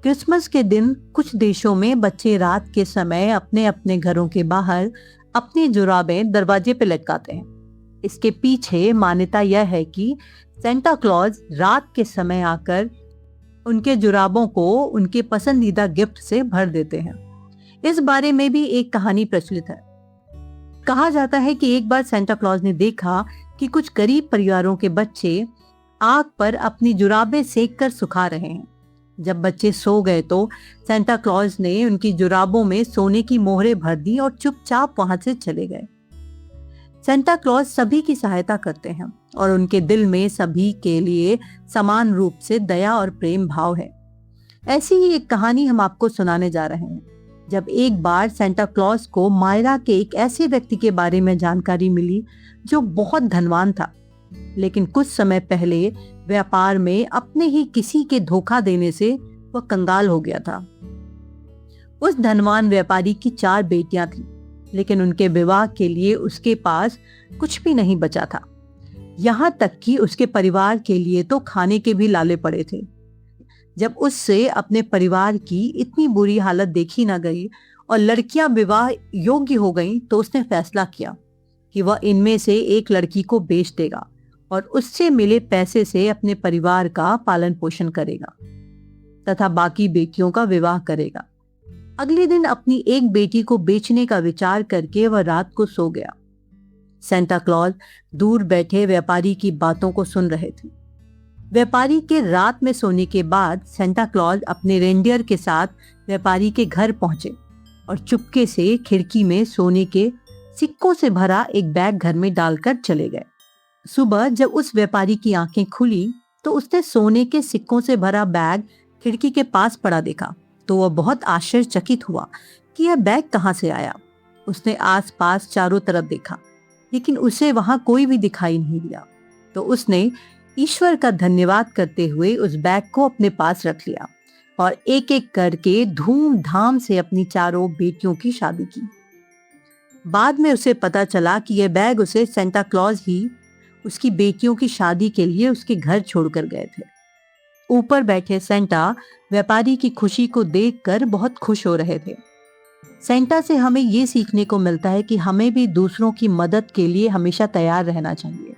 Christmas के दिन कुछ देशों में बच्चे रात के समय अपने अपने घरों के बाहर अपनी जुराबें दरवाजे पे लटकाते हैं। इसके पीछे मान्यता यह है कि सेंटा क्लॉज रात के समय आकर उनके जुराबों को उनके पसंदीदा गिफ्ट से भर देते हैं। इस बारे में भी एक कहानी प्रचलित है। कहा जाता है कि एक बार सेंटा क्लॉज ने देखा कि कुछ गरीब परिवारों के बच्चे आग पर अपनी जुराबें सेक कर सुखा रहे हैं। जब बच्चे सो गए तो सेंटा क्लॉज ने उनकी जुराबों में सोने की मोहरें भर दी और चुपचाप वहां से चले गए। सेंटा क्लॉज सभी की सहायता करते हैं और उनके दिल में सभी के लिए समान रूप से दया और प्रेम भाव है। ऐसी ही एक कहानी हम आपको सुनाने जा रहे हैं। जब एक बार सेंटा क्लॉज को मायरा के एक ऐसे व्यक्ति के बारे में जानकारी मिली जो बहुत धनवान था, लेकिन कुछ समय पहले व्यापार में अपने ही किसी के धोखा देने से वह कंगाल हो गया था। उस धनवान व्यापारी की 4 बेटियां थीं, लेकिन उनके विवाह के लिए उसके पास कुछ भी नहीं बचा था। यहाँ तक कि उसके परिवार के लिए तो खाने के भी लाले पड़े थे। जब उससे अपने परिवार की इतनी बुरी हालत देखी ना गई और लड़कियां विवाह योग्य हो गईं, तो उसने फैसला किया कि वह इनमें से एक लड़की को बेच देगा और उससे मिले पैसे से अपने परिवार का पालन पोषण करेगा तथा बाकी बेटियों का विवाह करेगा। अगले दिन अपनी एक बेटी को बेचने का विचार करके वह रात को सो गया। सेंटा क्लॉज दूर बैठे व्यापारी की बातों को सुन रहे थे। व्यापारी के रात में सोने के बाद सेंटा क्लॉज अपने रेंडियर के साथ व्यापारी के घर पहुंचे और चुपके से खिड़की में सोने के सिक्कों से भरा एक बैग घर में डालकर चले गए। सुबह जब उस व्यापारी की आंखें खुली तो उसने सोने के सिक्कों से भरा बैग खिड़की के पास पड़ा देखा, तो वह बहुत आश्चर्यचकित हुआ कि यह बैग कहां से आया। उसने आसपास चारों तरफ देखा, लेकिन उसे वहां कोई भी दिखाई नहीं दिया। तो उसने ईश्वर का धन्यवाद करते हुए उस बैग को अपने पास रख लिया और एक एक करके धूमधाम से अपनी 4 बेटियों की शादी की। बाद में उसे पता चला कि यह बैग उसे सेंटा क्लॉज ही उसकी बेटियों की शादी के लिए उसके घर छोड़कर गए थे। ऊपर बैठे सेंटा व्यापारी की खुशी को देखकर बहुत खुश हो रहे थे। सेंटा से हमें ये सीखने को मिलता है कि हमें भी दूसरों की मदद के लिए हमेशा तैयार रहना चाहिए।